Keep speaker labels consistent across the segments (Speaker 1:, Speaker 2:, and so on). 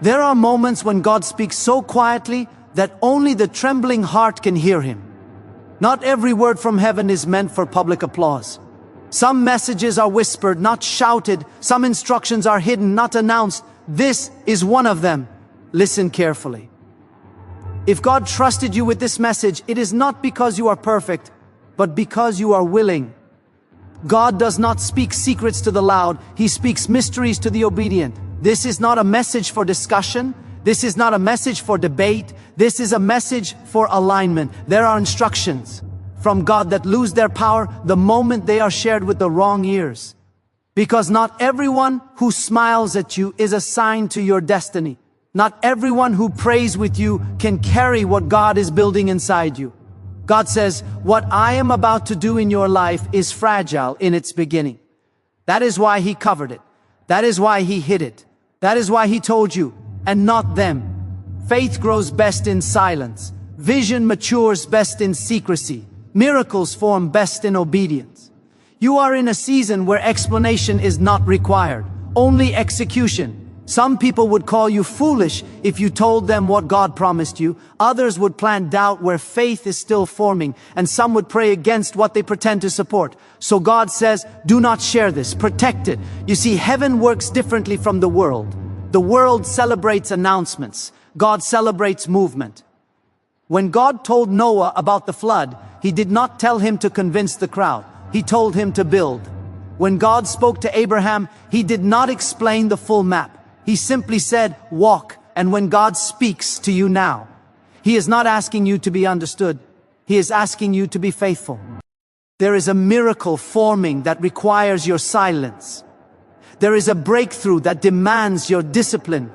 Speaker 1: There are moments when God speaks so quietly that only the trembling heart can hear him. Not every word from heaven is meant for public applause. Some messages are whispered, not shouted. Some instructions are hidden, not announced. This is one of them. Listen carefully. If God trusted you with this message, it is not because you are perfect, but because you are willing. God does not speak secrets to the loud. He speaks mysteries to the obedient. This is not a message for discussion. This is not a message for debate. This is a message for alignment. There are instructions from God that lose their power the moment they are shared with the wrong ears. Because not everyone who smiles at you is assigned to your destiny. Not everyone who prays with you can carry what God is building inside you. God says, what I am about to do in your life is fragile in its beginning. That is why He covered it. That is why He hid it. That is why He told you, and not them. Faith grows best in silence. Vision matures best in secrecy. Miracles form best in obedience. You are in a season where explanation is not required, only execution. Some people would call you foolish if you told them what God promised you. Others would plant doubt where faith is still forming, and some would pray against what they pretend to support. So God says, do not share this, protect it. You see, heaven works differently from the world. The world celebrates announcements. God celebrates movement. When God told Noah about the flood, He did not tell him to convince the crowd. He told him to build. When God spoke to Abraham, He did not explain the full map. He simply said, walk. And when God speaks to you now, He is not asking you to be understood. He is asking you to be faithful. There is a miracle forming that requires your silence. There is a breakthrough that demands your discipline.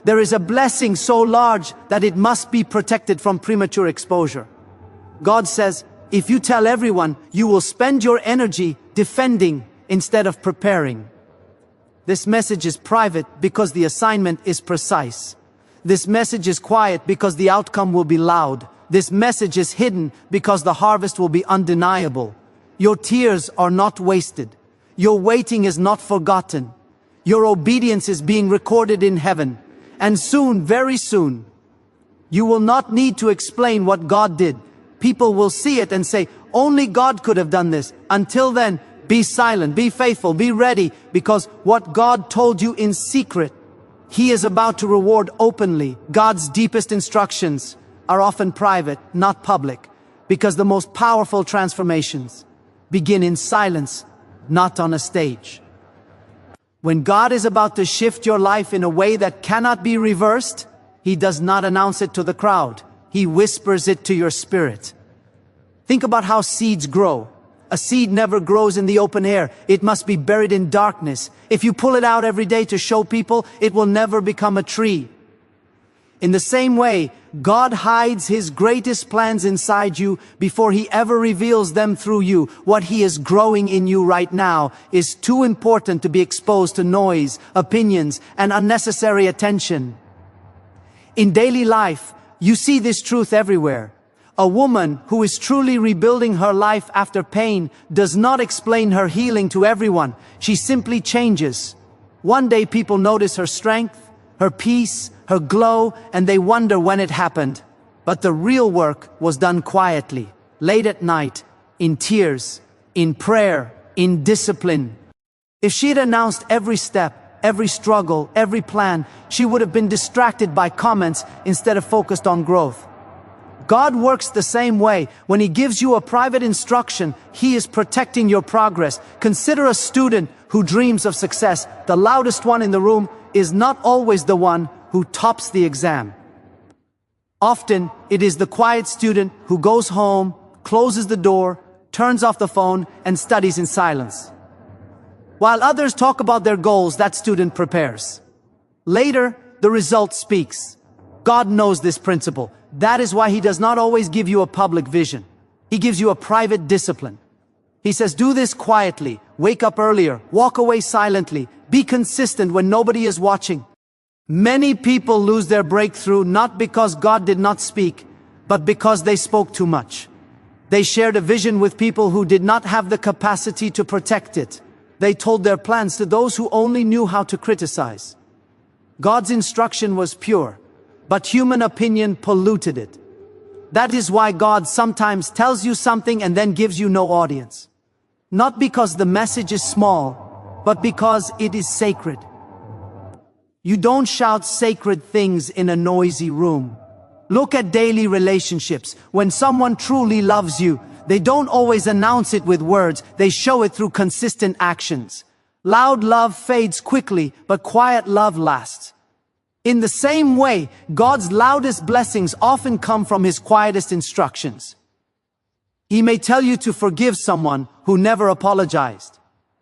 Speaker 1: There is a blessing so large that it must be protected from premature exposure. God says, if you tell everyone, you will spend your energy defending instead of preparing. This message is private because the assignment is precise. This message is quiet because the outcome will be loud. This message is hidden because the harvest will be undeniable. Your tears are not wasted. Your waiting is not forgotten. Your obedience is being recorded in heaven. And soon, very soon, you will not need to explain what God did. People will see it and say, only God could have done this. Until then, be silent, be faithful, be ready, because what God told you in secret, He is about to reward openly. God's deepest instructions are often private, not public, because the most powerful transformations begin in silence, not on a stage. When God is about to shift your life in a way that cannot be reversed, He does not announce it to the crowd. He whispers it to your spirit. Think about how seeds grow. A seed never grows in the open air. It must be buried in darkness. If you pull it out every day to show people, it will never become a tree. In the same way, God hides His greatest plans inside you before He ever reveals them through you. What He is growing in you right now is too important to be exposed to noise, opinions, and unnecessary attention. In daily life, you see this truth everywhere. A woman who is truly rebuilding her life after pain does not explain her healing to everyone. She simply changes. One day people notice her strength, her peace, her glow, and they wonder when it happened. But the real work was done quietly, late at night, in tears, in prayer, in discipline. If she had announced every step, every struggle, every plan, she would have been distracted by comments instead of focused on growth. God works the same way. When He gives you a private instruction, He is protecting your progress. Consider a student who dreams of success. The loudest one in the room is not always the one who tops the exam. Often, it is the quiet student who goes home, closes the door, turns off the phone, and studies in silence. While others talk about their goals, that student prepares. Later, the result speaks. God knows this principle. That is why He does not always give you a public vision. He gives you a private discipline. He says, do this quietly, wake up earlier, walk away silently, be consistent when nobody is watching. Many people lose their breakthrough not because God did not speak, but because they spoke too much. They shared a vision with people who did not have the capacity to protect it. They told their plans to those who only knew how to criticize. God's instruction was pure, but human opinion polluted it. That is why God sometimes tells you something and then gives you no audience. Not because the message is small, but because it is sacred. You don't shout sacred things in a noisy room. Look at daily relationships. When someone truly loves you, they don't always announce it with words, they show it through consistent actions. Loud love fades quickly, but quiet love lasts. In the same way, God's loudest blessings often come from His quietest instructions. He may tell you to forgive someone who never apologized.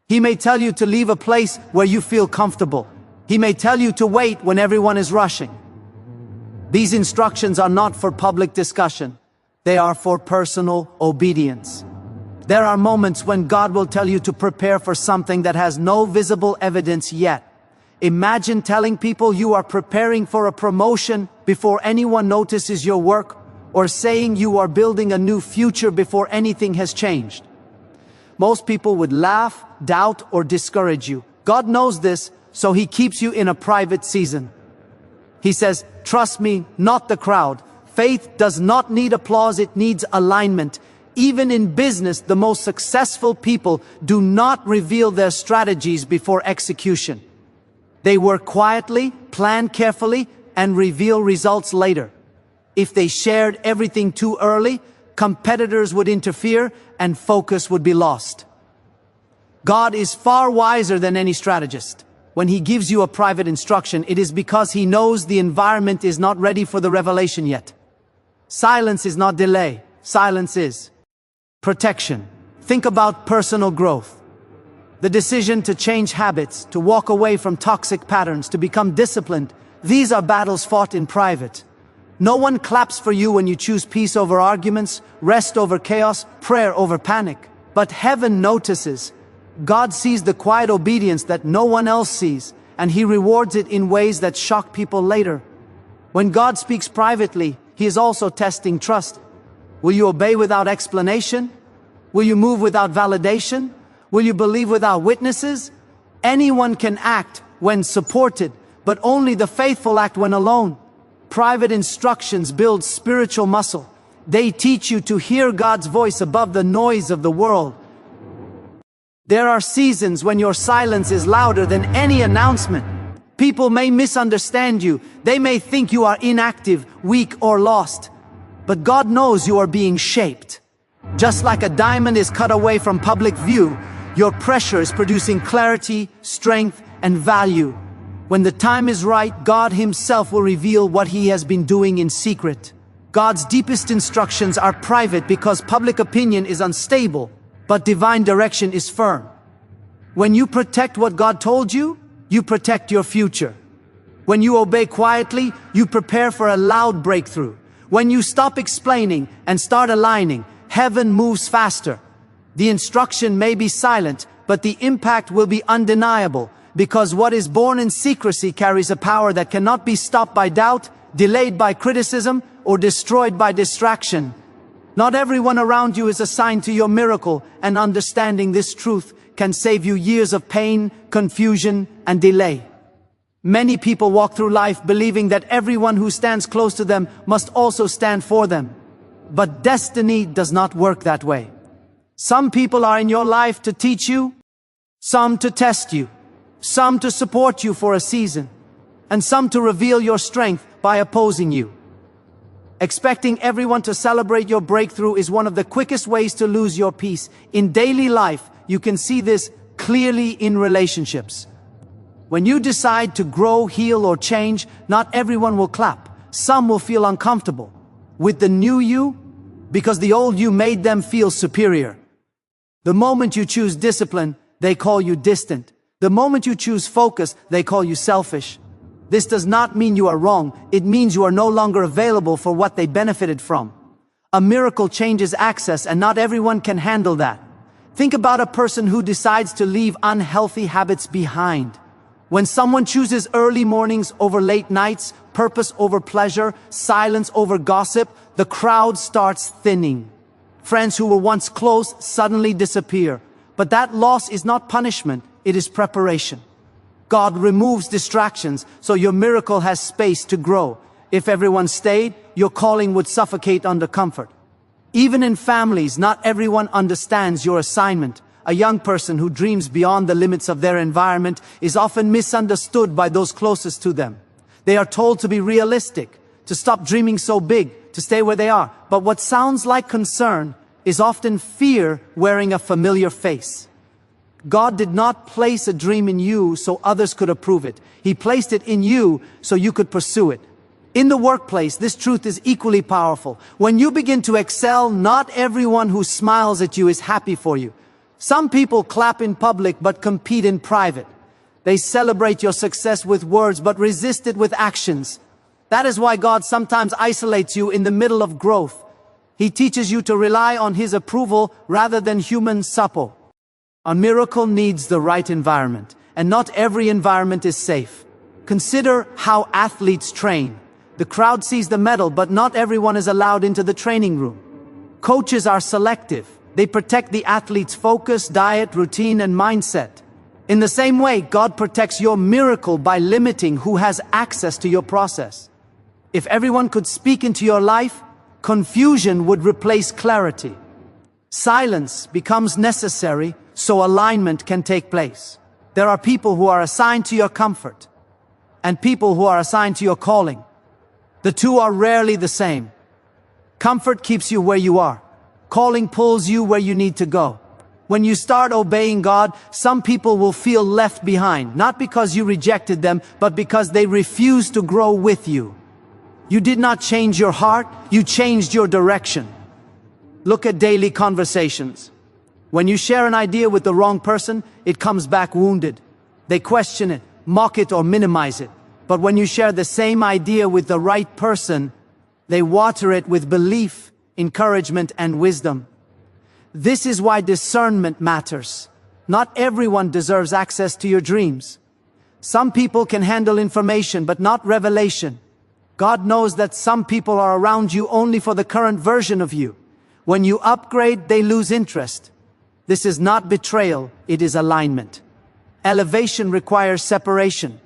Speaker 1: He may tell you to leave a place where you feel comfortable. He may tell you to wait when everyone is rushing. These instructions are not for public discussion. They are for personal obedience. There are moments when God will tell you to prepare for something that has no visible evidence yet. Imagine telling people you are preparing for a promotion before anyone notices your work, or saying you are building a new future before anything has changed. Most people would laugh, doubt, or discourage you. God knows this, so He keeps you in a private season. He says, trust me, not the crowd. Faith does not need applause, it needs alignment. Even in business, the most successful people do not reveal their strategies before execution. They work quietly, plan carefully, and reveal results later. If they shared everything too early, competitors would interfere and focus would be lost. God is far wiser than any strategist. When He gives you a private instruction, it is because He knows the environment is not ready for the revelation yet. Silence is not delay. Silence is protection. Think about personal growth. The decision to change habits, to walk away from toxic patterns, to become disciplined, these are battles fought in private. No one claps for you when you choose peace over arguments, rest over chaos, prayer over panic. But heaven notices. God sees the quiet obedience that no one else sees, and He rewards it in ways that shock people later. When God speaks privately, He is also testing trust. Will you obey without explanation? Will you move without validation? Will you believe without witnesses? Anyone can act when supported, but only the faithful act when alone. Private instructions build spiritual muscle. They teach you to hear God's voice above the noise of the world. There are seasons when your silence is louder than any announcement. People may misunderstand you. They may think you are inactive, weak, or lost. But God knows you are being shaped. Just like a diamond is cut away from public view, your pressure is producing clarity, strength, and value. When the time is right, God Himself will reveal what He has been doing in secret. God's deepest instructions are private because public opinion is unstable, but divine direction is firm. When you protect what God told you, you protect your future. When you obey quietly, you prepare for a loud breakthrough. When you stop explaining and start aligning, heaven moves faster. The instruction may be silent, but the impact will be undeniable, because what is born in secrecy carries a power that cannot be stopped by doubt, delayed by criticism, or destroyed by distraction. Not everyone around you is assigned to your miracle, and understanding this truth can save you years of pain, confusion, and delay. Many people walk through life believing that everyone who stands close to them must also stand for them. But destiny does not work that way. Some people are in your life to teach you, some to test you, some to support you for a season, and some to reveal your strength by opposing you. Expecting everyone to celebrate your breakthrough is one of the quickest ways to lose your peace. In daily life, you can see this clearly in relationships. When you decide to grow, heal, or change, not everyone will clap. Some will feel uncomfortable with the new you because the old you made them feel superior. The moment you choose discipline, they call you distant. The moment you choose focus, they call you selfish. This does not mean you are wrong. It means you are no longer available for what they benefited from. A miracle changes access, and not everyone can handle that. Think about a person who decides to leave unhealthy habits behind. When someone chooses early mornings over late nights, purpose over pleasure, silence over gossip, the crowd starts thinning. Friends who were once close suddenly disappear. But that loss is not punishment, it is preparation. God removes distractions, so your miracle has space to grow. If everyone stayed, your calling would suffocate under comfort. Even in families, not everyone understands your assignment. A young person who dreams beyond the limits of their environment is often misunderstood by those closest to them. They are told to be realistic, to stop dreaming so big, to stay where they are. But what sounds like concern is often fear wearing a familiar face. God did not place a dream in you so others could approve it. He placed it in you so you could pursue it. In the workplace, this truth is equally powerful. When you begin to excel, not everyone who smiles at you is happy for you. Some people clap in public but compete in private. They celebrate your success with words but resist it with actions. That is why God sometimes isolates you in the middle of growth. He teaches you to rely on His approval rather than human support. A miracle needs the right environment, and not every environment is safe. Consider how athletes train. The crowd sees the medal, but not everyone is allowed into the training room. Coaches are selective. They protect the athlete's focus, diet, routine, and mindset. In the same way, God protects your miracle by limiting who has access to your process. If everyone could speak into your life, confusion would replace clarity. Silence becomes necessary so alignment can take place. There are people who are assigned to your comfort, and people who are assigned to your calling. The two are rarely the same. Comfort keeps you where you are. Calling pulls you where you need to go. When you start obeying God, some people will feel left behind, not because you rejected them, but because they refuse to grow with you. You did not change your heart, you changed your direction. Look at daily conversations. When you share an idea with the wrong person, it comes back wounded. They question it, mock it, or minimize it. But when you share the same idea with the right person, they water it with belief, encouragement, and wisdom. This is why discernment matters. Not everyone deserves access to your dreams. Some people can handle information, but not revelation. God knows that some people are around you only for the current version of you. When you upgrade, they lose interest. This is not betrayal, it is alignment. Elevation requires separation.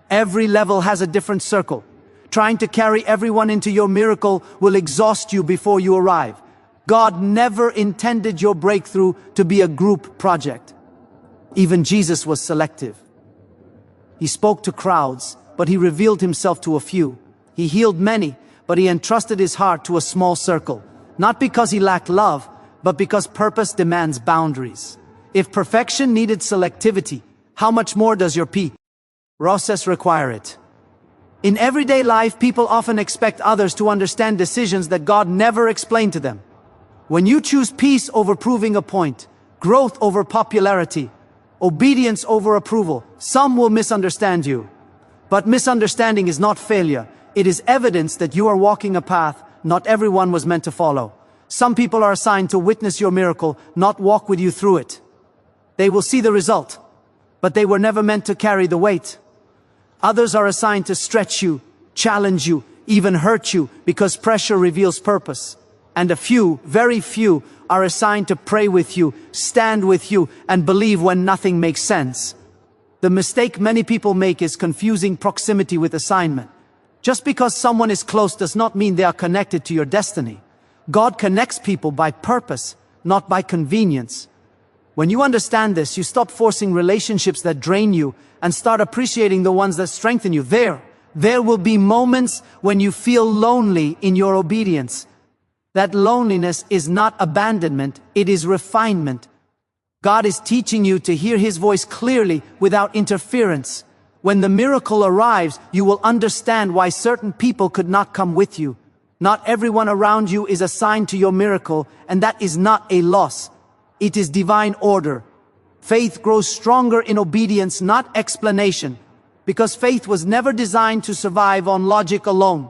Speaker 1: Every level has a different circle. Trying to carry everyone into your miracle will exhaust you before you arrive. God never intended your breakthrough to be a group project. Even Jesus was selective. He spoke to crowds, but He revealed Himself to a few. He healed many, but He entrusted His heart to a small circle. Not because He lacked love, but because purpose demands boundaries. If perfection needed selectivity, how much more does your process require it? In everyday life, people often expect others to understand decisions that God never explained to them. When you choose peace over proving a point, growth over popularity, obedience over approval, some will misunderstand you. But misunderstanding is not failure. It is evidence that you are walking a path not everyone was meant to follow. Some people are assigned to witness your miracle, not walk with you through it. They will see the result, but they were never meant to carry the weight. Others are assigned to stretch you, challenge you, even hurt you, because pressure reveals purpose. And a few, very few, are assigned to pray with you, stand with you, and believe when nothing makes sense. The mistake many people make is confusing proximity with assignment. Just because someone is close does not mean they are connected to your destiny. God connects people by purpose, not by convenience. When you understand this, you stop forcing relationships that drain you and start appreciating the ones that strengthen you. There will be moments when you feel lonely in your obedience. That loneliness is not abandonment, it is refinement. God is teaching you to hear His voice clearly without interference. When the miracle arrives, you will understand why certain people could not come with you. Not everyone around you is assigned to your miracle, and that is not a loss. It is divine order. Faith grows stronger in obedience, not explanation, because faith was never designed to survive on logic alone.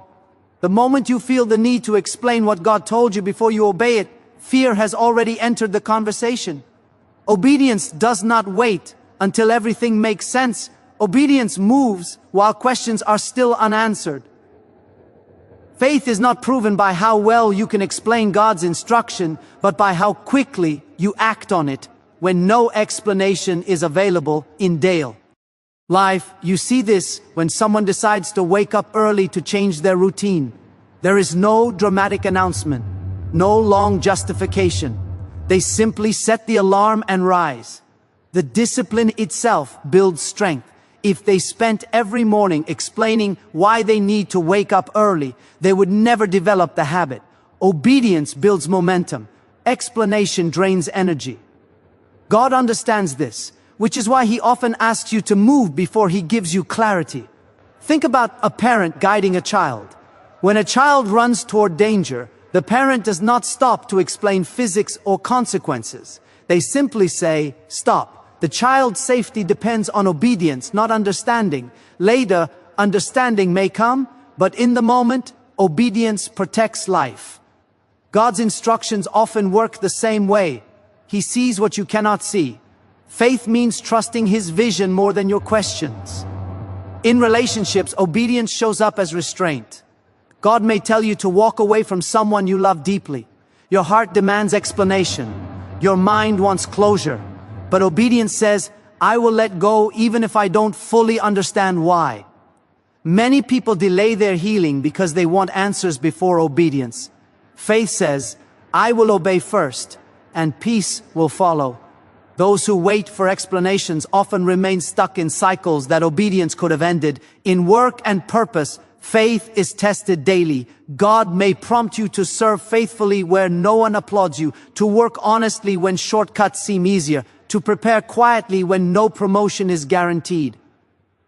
Speaker 1: The moment you feel the need to explain what God told you before you obey it, fear has already entered the conversation. Obedience does not wait until everything makes sense. Obedience moves while questions are still unanswered. Faith is not proven by how well you can explain God's instruction, but by how quickly you act on it when no explanation is available in Dale. Life, you see this when someone decides to wake up early to change their routine. There is no dramatic announcement, no long justification. They simply set the alarm and rise. The discipline itself builds strength. If they spent every morning explaining why they need to wake up early, they would never develop the habit. Obedience builds momentum. Explanation drains energy. God understands this, which is why He often asks you to move before He gives you clarity. Think about a parent guiding a child. When a child runs toward danger, the parent does not stop to explain physics or consequences. They simply say, "Stop." The child's safety depends on obedience, not understanding. Later, understanding may come, but in the moment, obedience protects life. God's instructions often work the same way. He sees what you cannot see. Faith means trusting His vision more than your questions. In relationships, obedience shows up as restraint. God may tell you to walk away from someone you love deeply. Your heart demands explanation. Your mind wants closure. But obedience says, "I will let go even if I don't fully understand why." Many people delay their healing because they want answers before obedience. Faith says, "I will obey first, and peace will follow." Those who wait for explanations often remain stuck in cycles that obedience could have ended. In work and purpose, faith is tested daily. God may prompt you to serve faithfully where no one applauds you, to work honestly when shortcuts seem easier, to prepare quietly when no promotion is guaranteed.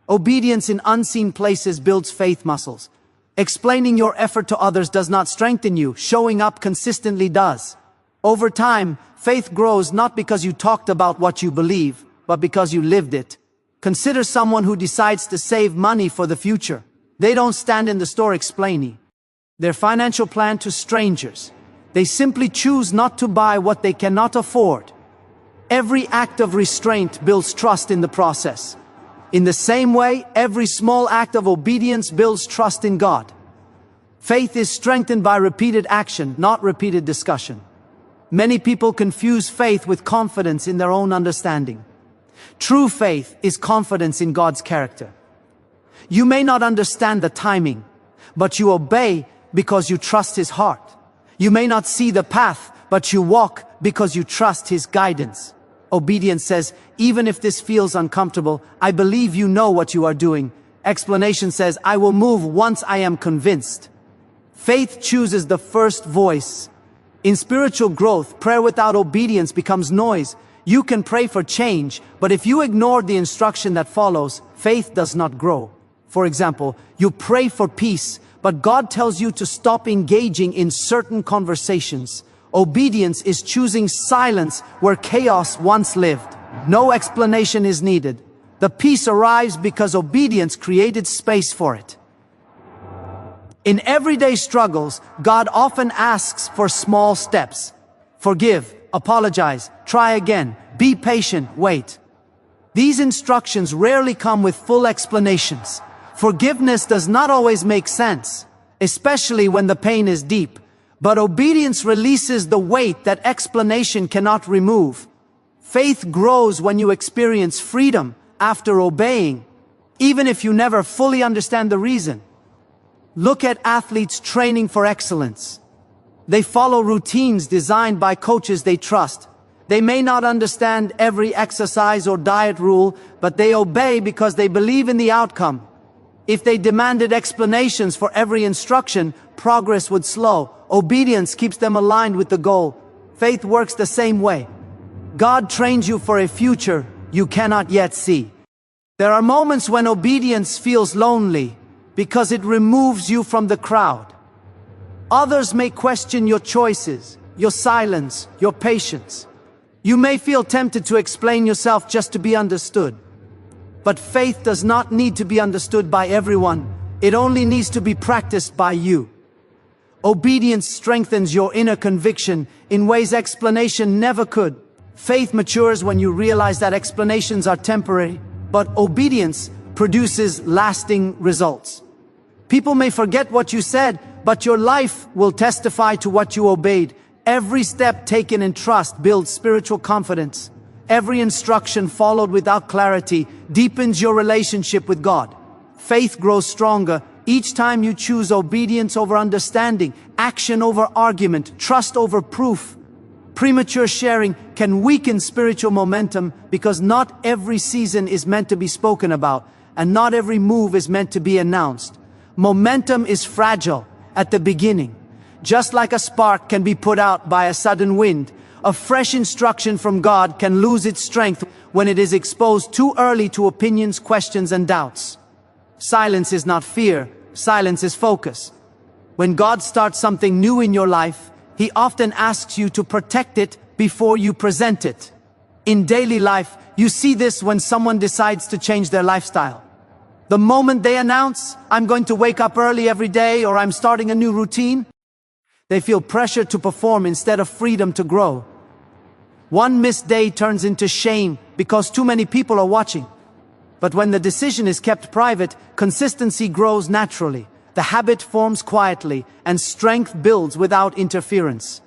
Speaker 1: Obedience in unseen places builds faith muscles. Explaining your effort to others does not strengthen you. Showing up consistently does. Over time, faith grows not because you talked about what you believe, but because you lived it. Consider someone who decides to save money for the future. They don't stand in the store explaining their financial plan to strangers. They simply choose not to buy what they cannot afford. Every act of restraint builds trust in the process. In the same way, every small act of obedience builds trust in God. Faith is strengthened by repeated action, not repeated discussion. Many people confuse faith with confidence in their own understanding. True faith is confidence in God's character. You may not understand the timing, but you obey because you trust His heart. You may not see the path, but you walk because you trust His guidance. Obedience says, "Even if this feels uncomfortable, I believe you know what you are doing." Explanation says, "I will move once I am convinced." Faith chooses the first voice. In spiritual growth, prayer without obedience becomes noise. You can pray for change, but if you ignore the instruction that follows, faith does not grow. For example, you pray for peace, but God tells you to stop engaging in certain conversations. Obedience is choosing silence where chaos once lived. No explanation is needed. The peace arrives because obedience created space for it. In everyday struggles, God often asks for small steps. Forgive, apologize, try again, be patient, wait. These instructions rarely come with full explanations. Forgiveness does not always make sense, especially when the pain is deep. But obedience releases the weight that explanation cannot remove. Faith grows when you experience freedom after obeying, even if you never fully understand the reason. Look at athletes training for excellence. They follow routines designed by coaches they trust. They may not understand every exercise or diet rule, but they obey because they believe in the outcome. If they demanded explanations for every instruction, progress would slow. Obedience keeps them aligned with the goal. Faith works the same way. God trains you for a future you cannot yet see. There are moments when obedience feels lonely because it removes you from the crowd. Others may question your choices, your silence, your patience. You may feel tempted to explain yourself just to be understood. But faith does not need to be understood by everyone. It only needs to be practiced by you. Obedience strengthens your inner conviction in ways explanation never could. Faith matures when you realize that explanations are temporary, but obedience produces lasting results. People may forget what you said, but your life will testify to what you obeyed. Every step taken in trust builds spiritual confidence. Every instruction followed without clarity deepens your relationship with God. Faith grows stronger each time you choose obedience over understanding, action over argument, trust over proof. Premature sharing can weaken spiritual momentum because not every season is meant to be spoken about, and not every move is meant to be announced. Momentum is fragile at the beginning. Just like a spark can be put out by a sudden wind, a fresh instruction from God can lose its strength when it is exposed too early to opinions, questions, and doubts. Silence is not fear, silence is focus. When God starts something new in your life, He often asks you to protect it before you present it. In daily life, you see this when someone decides to change their lifestyle. The moment they announce, "I'm going to wake up early every day," or "I'm starting a new routine," they feel pressure to perform instead of freedom to grow. One missed day turns into shame because too many people are watching. But when the decision is kept private, consistency grows naturally. The habit forms quietly, and strength builds without interference.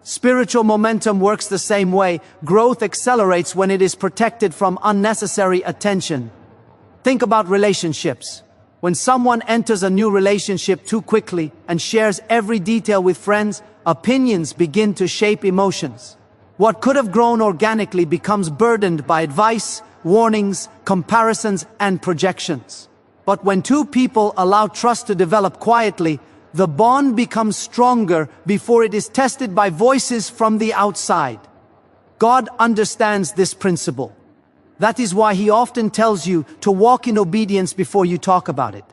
Speaker 1: Spiritual momentum works the same way. Growth accelerates when it is protected from unnecessary attention. Think about relationships. When someone enters a new relationship too quickly and shares every detail with friends, opinions begin to shape emotions. What could have grown organically becomes burdened by advice, warnings, comparisons, and projections. But when two people allow trust to develop quietly, the bond becomes stronger before it is tested by voices from the outside. God understands this principle. That is why He often tells you to walk in obedience before you talk about it.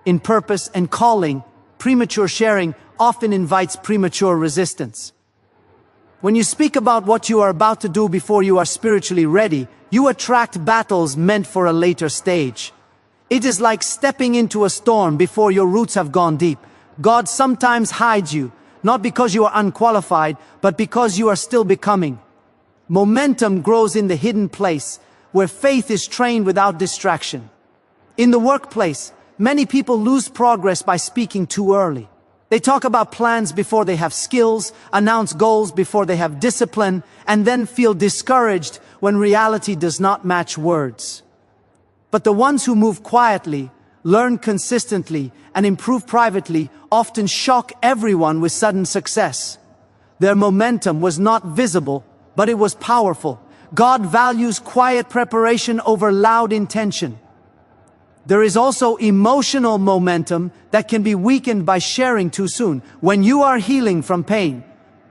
Speaker 1: In purpose and calling, premature sharing often invites premature resistance. When you speak about what you are about to do before you are spiritually ready, you attract battles meant for a later stage. It is like stepping into a storm before your roots have gone deep. God sometimes hides you, not because you are unqualified, but because you are still becoming. Momentum grows in the hidden place, where faith is trained without distraction. In the workplace, many people lose progress by speaking too early. They talk about plans before they have skills, announce goals before they have discipline, and then feel discouraged when reality does not match words. But the ones who move quietly, learn consistently, and improve privately often shock everyone with sudden success. Their momentum was not visible, but it was powerful. God values quiet preparation over loud intention. There is also emotional momentum that can be weakened by sharing too soon. When you are healing from pain,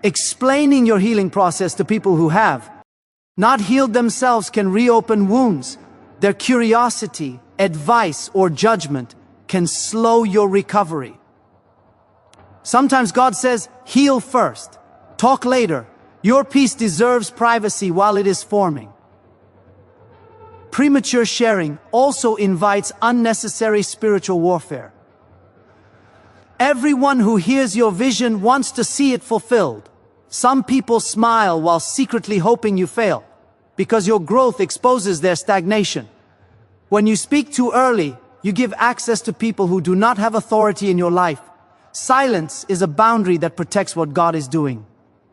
Speaker 1: explaining your healing process to people who have not healed themselves can reopen wounds. Their curiosity, advice, or judgment can slow your recovery. Sometimes God says, heal first, talk later. Your peace deserves privacy while it is forming. Premature sharing also invites unnecessary spiritual warfare. Everyone who hears your vision wants to see it fulfilled. Some people smile while secretly hoping you fail, because your growth exposes their stagnation. When you speak too early, you give access to people who do not have authority in your life. Silence is a boundary that protects what God is doing.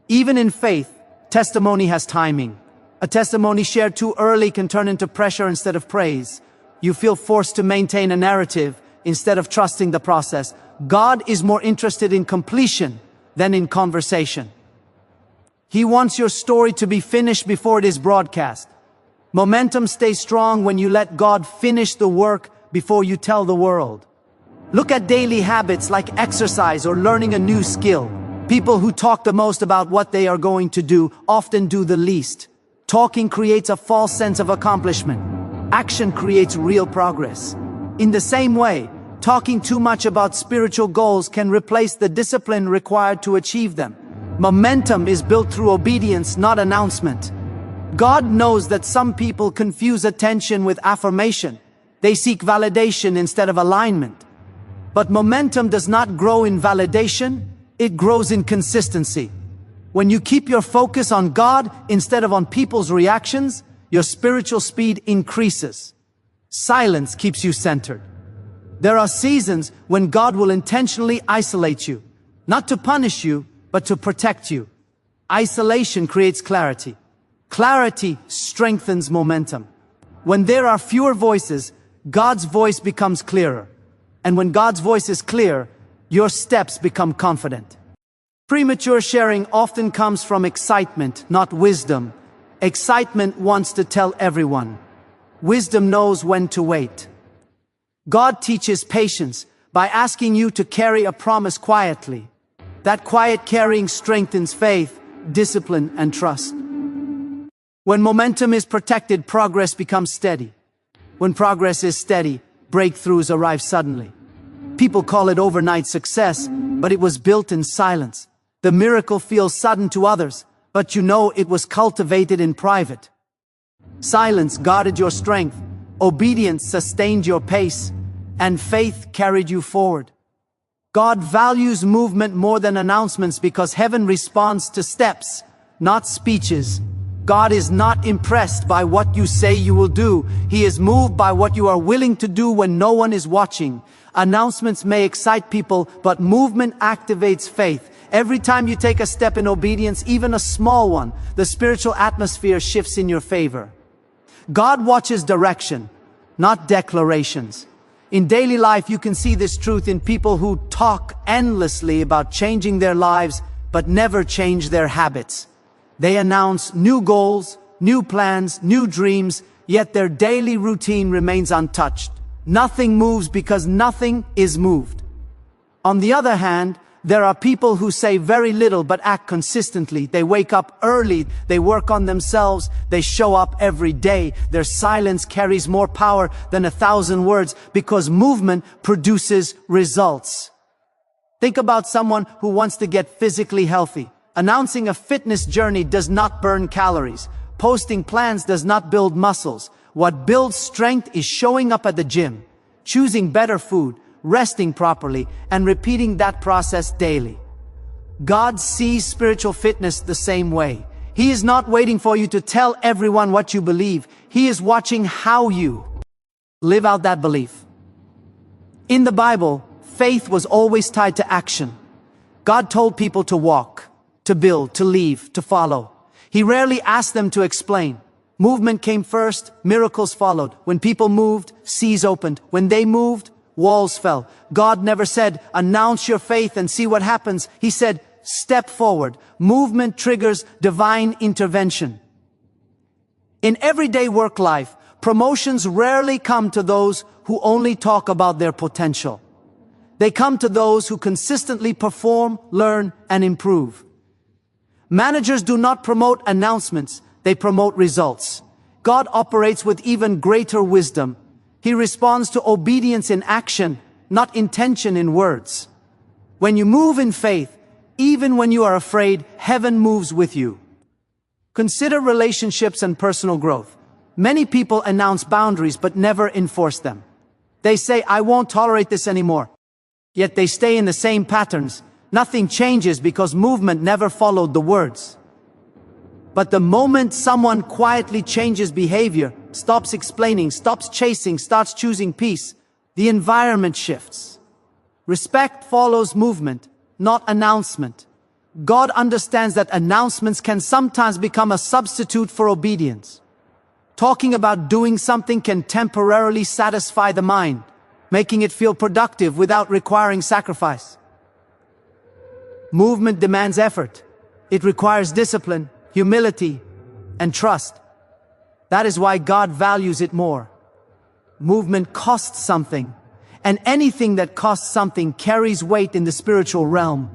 Speaker 1: Even in faith, testimony has timing. A testimony shared too early can turn into pressure instead of praise. You feel forced to maintain a narrative instead of trusting the process. God is more interested in completion than in conversation. He wants your story to be finished before it is broadcast. Momentum stays strong when you let God finish the work before you tell the world. Look at daily habits like exercise or learning a new skill. People who talk the most about what they are going to do often do the least. Talking creates a false sense of accomplishment. Action creates real progress. In the same way, talking too much about spiritual goals can replace the discipline required to achieve them. Momentum is built through obedience, not announcement. God knows that some people confuse attention with affirmation. They seek validation instead of alignment. But momentum does not grow in validation, it grows in consistency. When you keep your focus on God instead of on people's reactions, your spiritual speed increases. Silence keeps you centered. There are seasons when God will intentionally isolate you, not to punish you, but to protect you. Isolation creates clarity. Clarity strengthens momentum. When there are fewer voices, God's voice becomes clearer. And when God's voice is clear, your steps become confident. Premature sharing often comes from excitement, not wisdom. Excitement wants to tell everyone. Wisdom knows when to wait. God teaches patience by asking you to carry a promise quietly. That quiet carrying strengthens faith, discipline, and trust. When momentum is protected, progress becomes steady. When progress is steady, breakthroughs arrive suddenly. People call it overnight success, but it was built in silence. The miracle feels sudden to others, but you know it was cultivated in private. Silence guarded your strength, obedience sustained your pace, and faith carried you forward. God values movement more than announcements because heaven responds to steps, not speeches. God is not impressed by what you say you will do. He is moved by what you are willing to do when no one is watching. Announcements may excite people, but movement activates faith. Every time you take a step in obedience, even a small one, the spiritual atmosphere shifts in your favor. God watches direction, not declarations. In daily life, you can see this truth in people who talk endlessly about changing their lives, but never change their habits. They announce new goals, new plans, new dreams, yet their daily routine remains untouched. Nothing moves because nothing is moved. On the other hand, there are people who say very little but act consistently. They wake up early, they work on themselves, they show up every day. Their silence carries more power than 1,000 words because movement produces results. Think about someone who wants to get physically healthy. Announcing a fitness journey does not burn calories. Posting plans does not build muscles. What builds strength is showing up at the gym, choosing better food, resting properly, and repeating that process daily. God sees spiritual fitness the same way. He is not waiting for you to tell everyone what you believe. He is watching how you live out that belief. In the Bible, faith was always tied to action. God told people to walk, to build, to leave, to follow. He rarely asked them to explain. Movement came first, miracles followed. When people moved, seas opened. When they moved, walls fell. God never said, announce your faith and see what happens. He said, step forward. Movement triggers divine intervention. In everyday work life, promotions rarely come to those who only talk about their potential. They come to those who consistently perform, learn, and improve. Managers do not promote announcements, they promote results. God operates with even greater wisdom. He responds to obedience in action, not intention in words. When you move in faith, even when you are afraid, heaven moves with you. Consider relationships and personal growth. Many people announce boundaries but never enforce them. They say, I won't tolerate this anymore. Yet they stay in the same patterns. Nothing changes because movement never followed the words. But the moment someone quietly changes behavior, stops explaining, stops chasing, starts choosing peace, the environment shifts. Respect follows movement, not announcement. God understands that announcements can sometimes become a substitute for obedience. Talking about doing something can temporarily satisfy the mind, making it feel productive without requiring sacrifice. Movement demands effort. It requires discipline, humility, and trust. That is why God values it more. Movement costs something, and anything that costs something carries weight in the spiritual realm.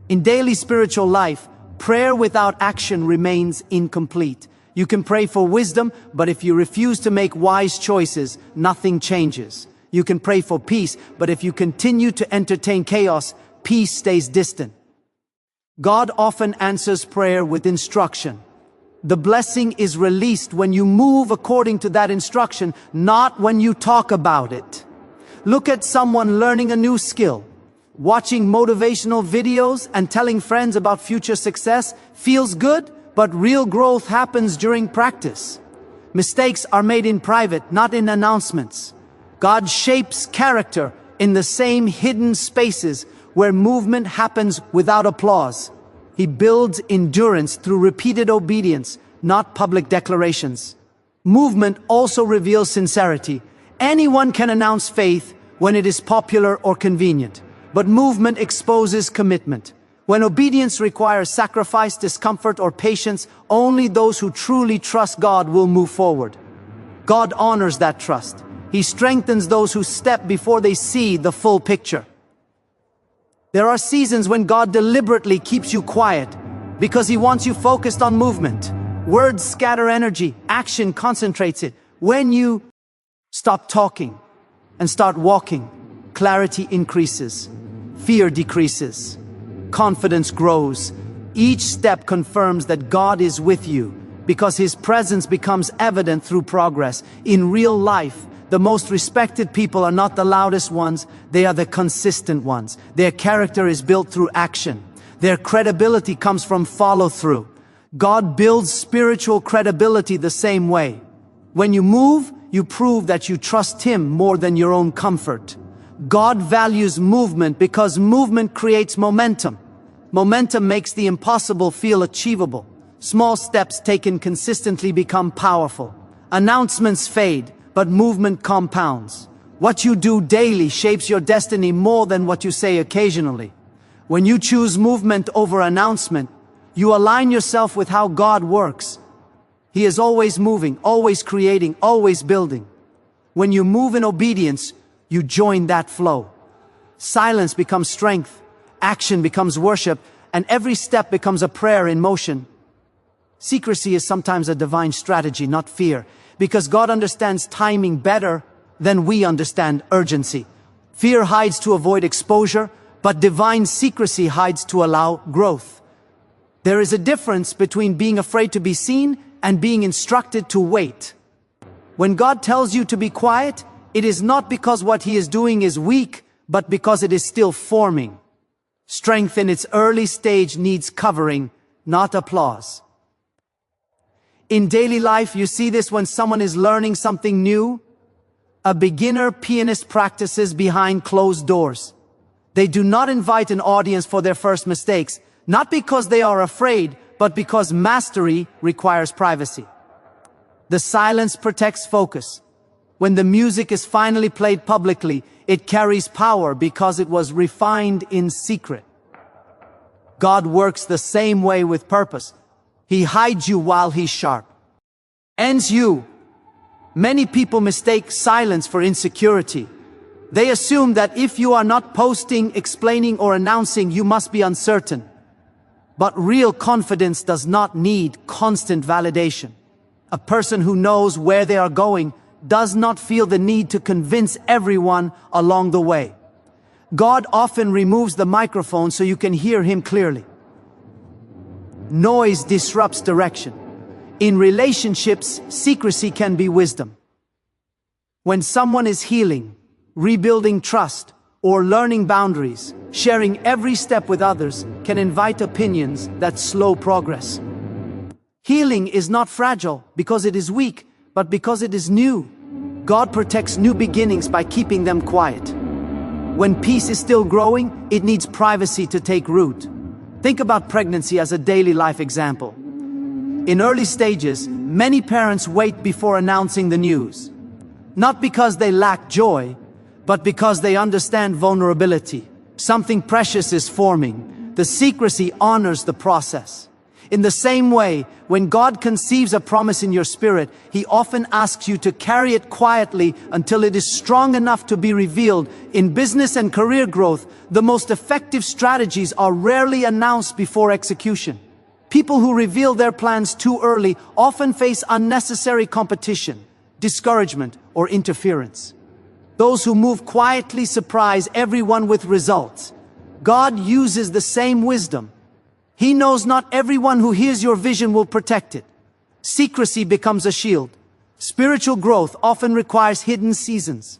Speaker 1: In daily spiritual life, prayer without action remains incomplete. You can pray for wisdom, but if you refuse to make wise choices, nothing changes. You can pray for peace, but if you continue to entertain chaos, peace stays distant. God often answers prayer with instruction. The blessing is released when you move according to that instruction, not when you talk about it. Look at someone learning a new skill. Watching motivational videos and telling friends about future success feels good, but real growth happens during practice. Mistakes are made in private, not in announcements. God shapes character in the same hidden spaces where movement happens without applause. He builds endurance through repeated obedience, not public declarations. Movement also reveals sincerity. Anyone can announce faith when it is popular or convenient, but movement exposes commitment. When obedience requires sacrifice, discomfort, or patience, only those who truly trust God will move forward. God honors that trust. He strengthens those who step before they see the full picture. There are seasons when God deliberately keeps you quiet because He wants you focused on movement. Words scatter energy, action concentrates it. When you stop talking and start walking, clarity increases, fear decreases, confidence grows. Each step confirms that God is with you because His presence becomes evident through progress. In real life, the most respected people are not the loudest ones, they are the consistent ones. Their character is built through action. Their credibility comes from follow-through. God builds spiritual credibility the same way. When you move, you prove that you trust Him more than your own comfort. God values movement because movement creates momentum. Momentum makes the impossible feel achievable. Small steps taken consistently become powerful. Announcements fade, but movement compounds. What you do daily shapes your destiny more than what you say occasionally. When you choose movement over announcement, you align yourself with how God works. He is always moving, always creating, always building. When you move in obedience, you join that flow. Silence becomes strength, action becomes worship, and every step becomes a prayer in motion. Secrecy is sometimes a divine strategy, not fear, because God understands timing better than we understand urgency. Fear hides to avoid exposure, but divine secrecy hides to allow growth. There is a difference between being afraid to be seen and being instructed to wait. When God tells you to be quiet, it is not because what He is doing is weak, but because it is still forming. Strength in its early stage needs covering, not applause. In daily life, you see this when someone is learning something new. A beginner pianist practices behind closed doors. They do not invite an audience for their first mistakes, not because they are afraid, but because mastery requires privacy. The silence protects focus. When the music is finally played publicly, it carries power because it was refined in secret. God works the same way with purpose. He hides you while He's sharp. Ends you. Many people mistake silence for insecurity. They assume that if you are not posting, explaining, or announcing, you must be uncertain. But real confidence does not need constant validation. A person who knows where they are going does not feel the need to convince everyone along the way. God often removes the microphone so you can hear Him clearly. Noise disrupts direction. In relationships, secrecy can be wisdom. When someone is healing, rebuilding trust, or learning boundaries, sharing every step with others can invite opinions that slow progress. Healing is not fragile because it is weak, but because it is new. God protects new beginnings by keeping them quiet. When peace is still growing, it needs privacy to take root. Think about pregnancy as a daily life example. In early stages, many parents wait before announcing the news. Not because they lack joy, but because they understand vulnerability. Something precious is forming. The secrecy honors the process. In the same way, when God conceives a promise in your spirit, He often asks you to carry it quietly until it is strong enough to be revealed. In business and career growth, the most effective strategies are rarely announced before execution. People who reveal their plans too early often face unnecessary competition, discouragement, or interference. Those who move quietly surprise everyone with results. God uses the same wisdom. He knows not everyone who hears your vision will protect it. Secrecy becomes a shield. Spiritual growth often requires hidden seasons.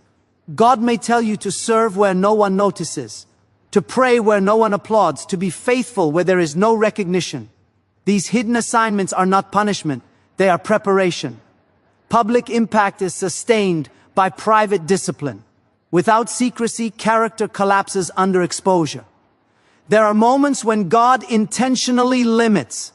Speaker 1: God may tell you to serve where no one notices, to pray where no one applauds, to be faithful where there is no recognition. These hidden assignments are not punishment, they are preparation. Public impact is sustained by private discipline. Without secrecy, character collapses under exposure. There are moments when God intentionally limits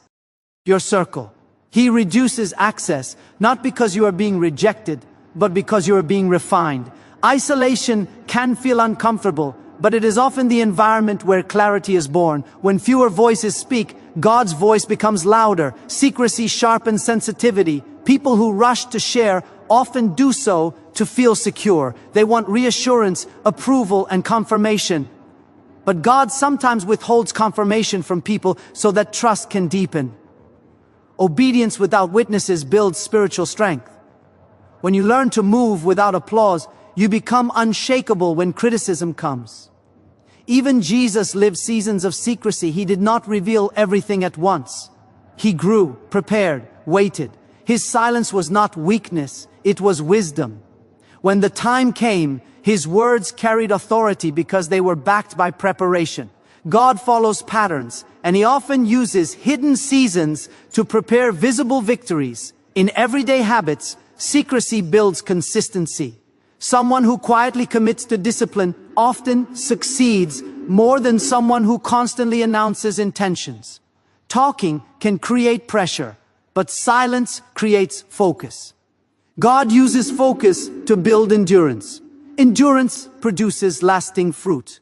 Speaker 1: your circle. He reduces access, not because you are being rejected, but because you are being refined. Isolation can feel uncomfortable, but it is often the environment where clarity is born. When fewer voices speak, God's voice becomes louder. Secrecy sharpens sensitivity. People who rush to share often do so to feel secure. They want reassurance, approval, and confirmation. But God sometimes withholds confirmation from people so that trust can deepen. Obedience without witnesses builds spiritual strength. When you learn to move without applause, you become unshakable when criticism comes. Even Jesus lived seasons of secrecy. He did not reveal everything at once. He grew, prepared, waited. His silence was not weakness, it was wisdom. When the time came, his words carried authority because they were backed by preparation. God follows patterns, and he often uses hidden seasons to prepare visible victories. In everyday habits, secrecy builds consistency. Someone who quietly commits to discipline often succeeds more than someone who constantly announces intentions. Talking can create pressure, but silence creates focus. God uses focus to build endurance. Endurance produces lasting fruit.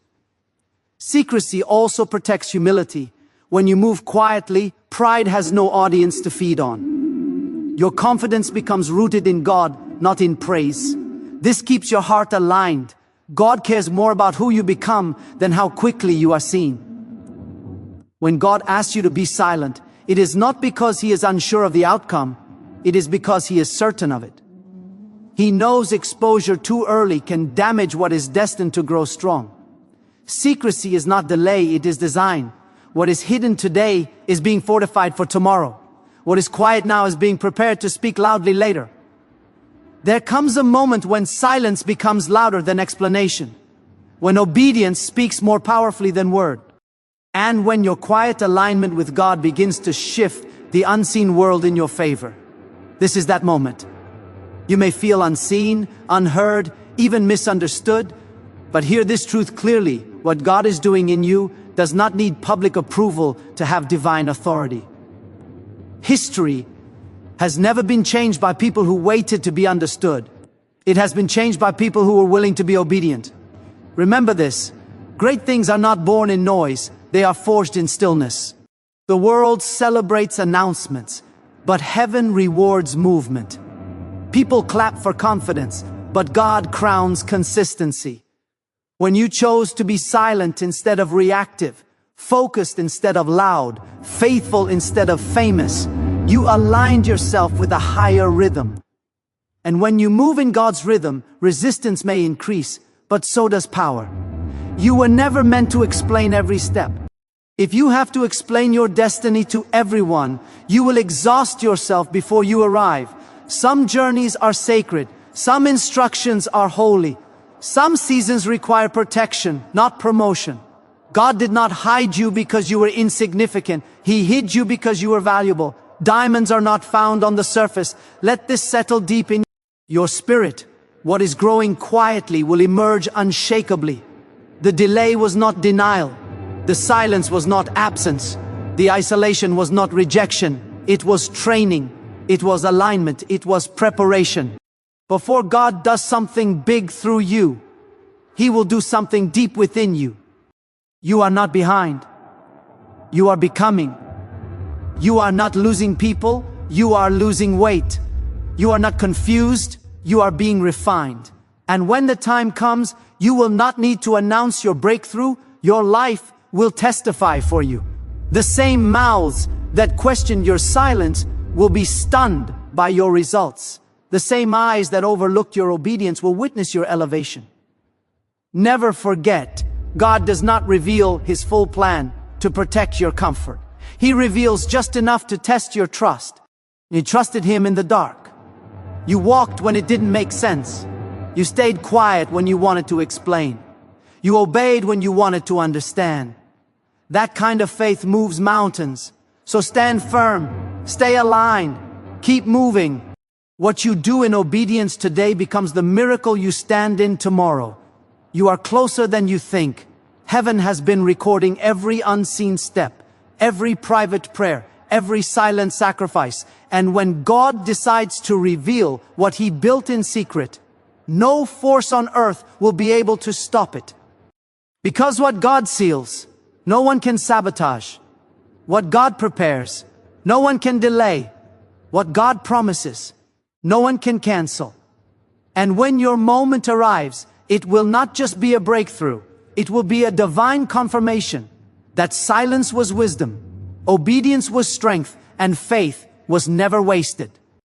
Speaker 1: Secrecy also protects humility. When you move quietly, pride has no audience to feed on. Your confidence becomes rooted in God, not in praise. This keeps your heart aligned. God cares more about who you become than how quickly you are seen. When God asks you to be silent, it is not because he is unsure of the outcome, it is because he is certain of it. He knows exposure too early can damage what is destined to grow strong. Secrecy is not delay, it is design. What is hidden today is being fortified for tomorrow. What is quiet now is being prepared to speak loudly later. There comes a moment when silence becomes louder than explanation, when obedience speaks more powerfully than word, and when your quiet alignment with God begins to shift the unseen world in your favor. This is that moment. You may feel unseen, unheard, even misunderstood, but hear this truth clearly: what God is doing in you does not need public approval to have divine authority. History has never been changed by people who waited to be understood. It has been changed by people who were willing to be obedient. Remember this: great things are not born in noise, they are forged in stillness. The world celebrates announcements, but heaven rewards movement. People clap for confidence, but God crowns consistency. When you chose to be silent instead of reactive, focused instead of loud, faithful instead of famous, you aligned yourself with a higher rhythm. And when you move in God's rhythm, resistance may increase, but so does power. You were never meant to explain every step. If you have to explain your destiny to everyone, you will exhaust yourself before you arrive. Some journeys are sacred, some instructions are holy, some seasons require protection, not promotion. God did not hide you because you were insignificant. He hid you because you were valuable. Diamonds are not found on the surface. Let this settle deep in your spirit. What is growing quietly will emerge unshakably. The delay was not denial. The silence was not absence. The isolation was not rejection. It was training. It was alignment. It was preparation. Before God does something big through you, he will do something deep within you. You are not behind. You are becoming. You are not losing people, you are losing weight. You are not confused, you are being refined. And when the time comes, you will not need to announce your breakthrough, your life will testify for you. The same mouths that questioned your silence will be stunned by your results. The same eyes that overlooked your obedience will witness your elevation. Never forget, God does not reveal his full plan to protect your comfort. He reveals just enough to test your trust. You trusted him in the dark. You walked when it didn't make sense. You stayed quiet when you wanted to explain. You obeyed when you wanted to understand. That kind of faith moves mountains. So stand firm, stay aligned, keep moving. What you do in obedience today becomes the miracle you stand in tomorrow. You are closer than you think. Heaven has been recording every unseen step, every private prayer, every silent sacrifice. And when God decides to reveal what he built in secret, no force on earth will be able to stop it. Because what God seals, no one can sabotage. What God prepares, no one can delay. What God promises, no one can cancel. And when your moment arrives, it will not just be a breakthrough. It will be a divine confirmation that silence was wisdom, obedience was strength, and faith was never wasted.